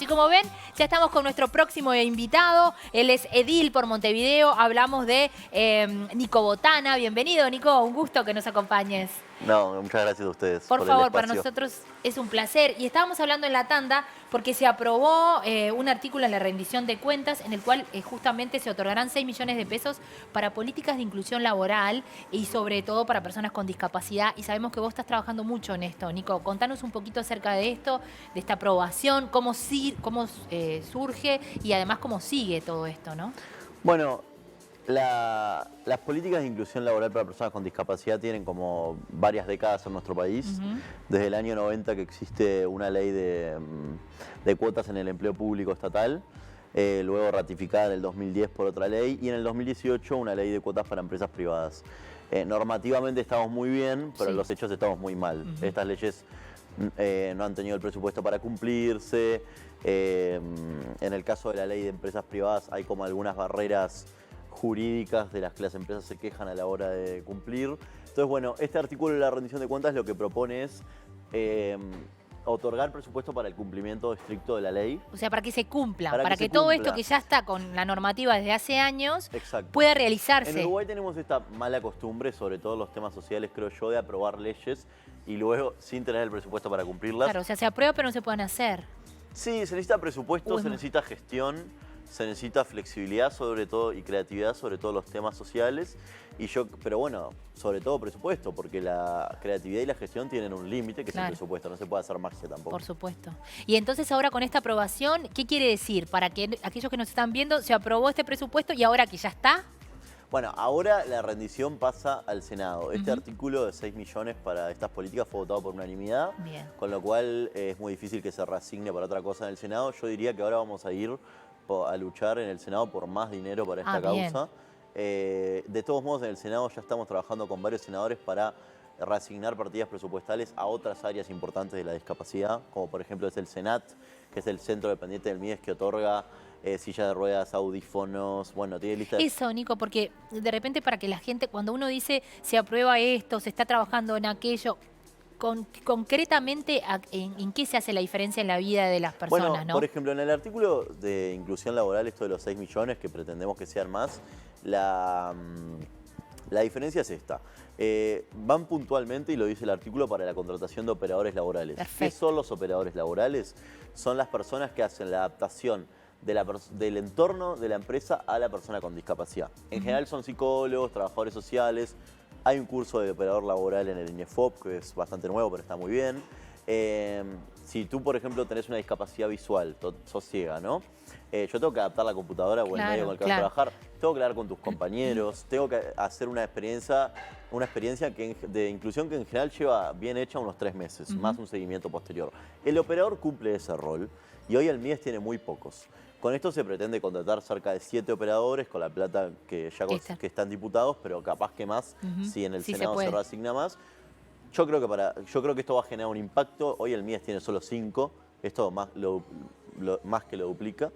Y como ven, ya estamos con nuestro próximo invitado. Él es edil por Montevideo. Hablamos de Nico Botana. Bienvenido, Nico. Un gusto que nos acompañes. No, muchas gracias a ustedes Por por el favor, para espacio. nosotros es un placer. Y estábamos hablando en la tanda porque se aprobó un artículo en la rendición de cuentas en el cual justamente se otorgarán 6 millones de pesos para políticas de inclusión laboral y sobre todo para personas con discapacidad. Y sabemos que vos estás trabajando mucho en esto, Nico. Contanos un poquito acerca de esto, de esta aprobación, cómo surge y además cómo sigue todo esto, ¿no? Bueno, las políticas de inclusión laboral para personas con discapacidad tienen como varias décadas en nuestro país. Desde el año 90 que existe una ley de cuotas en el empleo público estatal, luego ratificada en el 2010 por otra ley, y en el 2018 una ley de cuotas para empresas privadas. Normativamente estamos muy bien, pero en los hechos estamos muy mal. Estas leyes no han tenido el presupuesto para cumplirse. En el caso de la ley de empresas privadas hay como algunas barreras jurídicas de las que las empresas se quejan a la hora de cumplir. Entonces, bueno, este artículo de la rendición de cuentas lo que propone es otorgar presupuesto para el cumplimiento estricto de la ley. O sea, para que se cumpla, Para para que que se todo cumpla. esto que ya está con la normativa desde hace años Exacto. pueda realizarse. En Uruguay tenemos esta mala costumbre, sobre todo los temas sociales, creo yo, de aprobar leyes y luego sin tener el presupuesto para cumplirlas. Claro, o sea, se aprueba pero no se pueden hacer. Sí, se necesita presupuesto, se necesita gestión, se necesita flexibilidad sobre todo y creatividad sobre todo los temas sociales. Pero bueno, sobre todo presupuesto, porque la creatividad y la gestión tienen un límite que es el presupuesto, no se puede hacer magia tampoco. Por supuesto. Y entonces ahora con esta aprobación, ¿qué quiere decir? Para que aquellos que nos están viendo, se aprobó este presupuesto y ahora que ya está. Bueno, ahora la rendición pasa al Senado. Este artículo de 6 millones para estas políticas fue votado por unanimidad, con lo cual es muy difícil que se reasigne para otra cosa en el Senado. Yo diría que ahora vamos a ir a luchar en el Senado por más dinero para esta causa. De todos modos, en el Senado ya estamos trabajando con varios senadores para reasignar partidas presupuestales a otras áreas importantes de la discapacidad, como por ejemplo es el SENAT, que es el Centro Dependiente del MIDES que otorga silla de ruedas, audífonos, bueno, tiene lista de... Eso, Nico, porque de repente para que la gente, cuando uno dice se aprueba esto, se está trabajando en aquello, concretamente, ¿en qué se hace la diferencia en la vida de las personas? Bueno, ¿no? por ejemplo, en el artículo de inclusión laboral, esto de los 6 millones, que pretendemos que sean más, la diferencia es esta. Van puntualmente, y lo dice el artículo, para la contratación de operadores laborales. ¿Qué son los operadores laborales? Son las personas que hacen la adaptación del entorno de la empresa a la persona con discapacidad. En general son psicólogos, trabajadores sociales. Hay un curso de operador laboral en el INEFOP, que es bastante nuevo, pero está muy bien. Si tú, por ejemplo, tenés una discapacidad visual, sos ciega, ¿no? Yo tengo que adaptar la computadora o el medio con el que vas a trabajar. Tengo que hablar con tus compañeros, tengo que hacer una experiencia de inclusión que en general lleva bien hecha unos 3 meses, más un seguimiento posterior. El operador cumple ese rol y hoy el MIDES tiene muy pocos. Con esto se pretende contratar cerca de 7 operadores con la plata que ya que están diputados, pero capaz que más si en el Senado se reasigna más. Yo creo que esto va a generar un impacto. Hoy el MIDES tiene solo 5, esto más que lo duplica.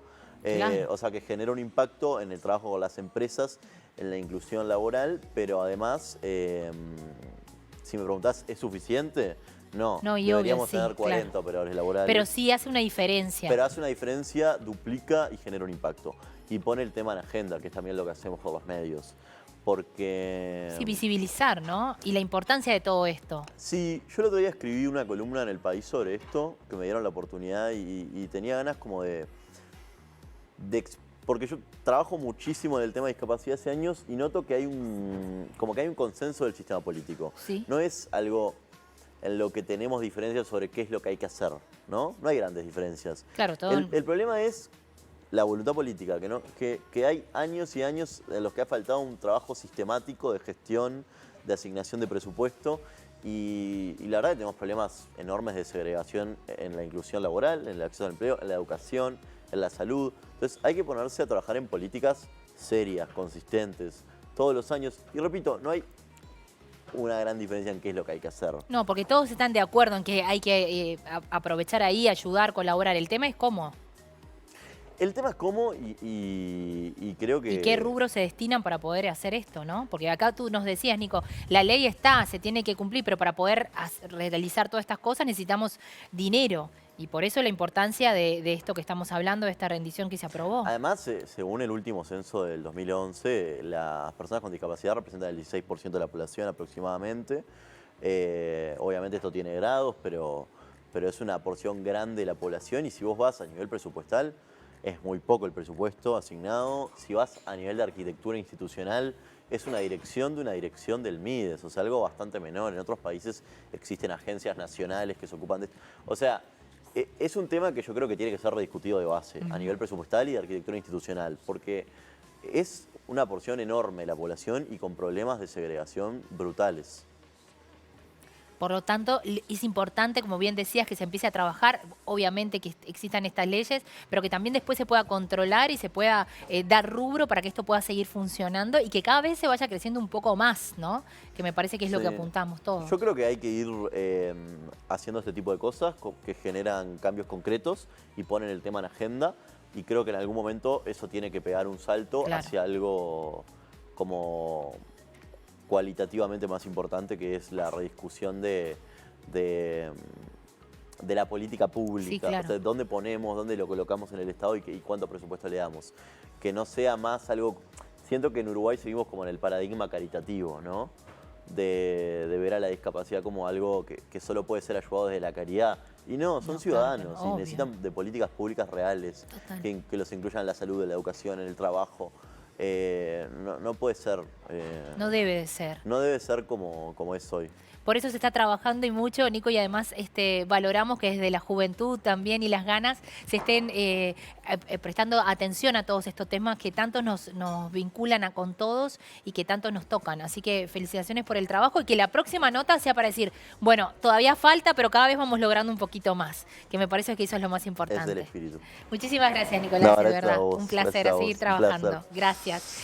O sea que genera un impacto en el trabajo con las empresas, en la inclusión laboral, pero además, si me preguntás, ¿es suficiente? No, deberíamos tener 40 operadores laborales. Pero sí hace una diferencia. Pero hace una diferencia, duplica y genera un impacto. Y pone el tema en agenda, que es también lo que hacemos con los medios. Porque... Sí, visibilizar, ¿no? Y la importancia de todo esto. Sí, yo el otro día escribí una columna en El País sobre esto, que me dieron la oportunidad y tenía ganas como porque yo trabajo muchísimo en el tema de discapacidad hace años y noto que hay un consenso del sistema político. No es algo en lo que tenemos diferencias sobre qué es lo que hay que hacer, ¿no? No hay grandes diferencias. Claro, todo. El problema es la voluntad política, que hay años y años en los que ha faltado un trabajo sistemático de gestión, de asignación de presupuesto y la verdad que tenemos problemas enormes de segregación en la inclusión laboral, en el acceso al empleo, en la educación, en la salud. Entonces hay que ponerse a trabajar en políticas serias, consistentes, todos los años. Y repito, no hay una gran diferencia en qué es lo que hay que hacer. No, porque todos están de acuerdo en que hay que aprovechar ahí, ayudar, colaborar. El tema es cómo. El tema es cómo y creo que... ¿Y qué rubros se destinan para poder hacer esto, no? Porque acá tú nos decías, Nico, la ley está, se tiene que cumplir, pero para poder realizar todas estas cosas necesitamos dinero. Y por eso la importancia de esto que estamos hablando, de esta rendición que se aprobó. Además, según el último censo del 2011, las personas con discapacidad representan el 16% de la población aproximadamente. Obviamente esto tiene grados, pero es una porción grande de la población y si vos vas a nivel presupuestal, es muy poco el presupuesto asignado. Si vas a nivel de arquitectura institucional, es una dirección de una dirección del MIDES, o sea, algo bastante menor. En otros países existen agencias nacionales que se ocupan de esto. O sea, es un tema que yo creo que tiene que ser rediscutido de base, a nivel presupuestal y de arquitectura institucional, porque es una porción enorme de la población y con problemas de segregación brutales. Por lo tanto, es importante, como bien decías, que se empiece a trabajar, obviamente que existan estas leyes, pero que también después se pueda controlar y se pueda dar rubro para que esto pueda seguir funcionando y que cada vez se vaya creciendo un poco más, ¿no? Que me parece que es lo que apuntamos todos. Yo creo que hay que ir haciendo este tipo de cosas que generan cambios concretos y ponen el tema en agenda y creo que en algún momento eso tiene que pegar un salto hacia algo como cualitativamente más importante, que es la rediscusión de la política pública. Sí, claro. O sea, dónde ponemos, dónde lo colocamos en el Estado y cuánto presupuesto le damos. Que no sea más algo... Siento que en Uruguay seguimos como en el paradigma caritativo, ¿no? De ver a la discapacidad como algo que solo puede ser ayudado desde la caridad. Y no, son ciudadanos y necesitan de políticas públicas reales que los incluyan en la salud, en la educación, en el trabajo. No puede ser... no debe de ser. No debe ser como es hoy. Por eso se está trabajando y mucho, Nico, y además valoramos que desde la juventud también y las ganas se estén prestando atención a todos estos temas que tanto nos vinculan con todos y que tanto nos tocan. Así que felicitaciones por el trabajo y que la próxima nota sea para decir, bueno, todavía falta, pero cada vez vamos logrando un poquito más, que me parece que eso es lo más importante. Es del espíritu. Muchísimas gracias, Nicolás, de verdad. Un placer, a seguir trabajando. Gracias.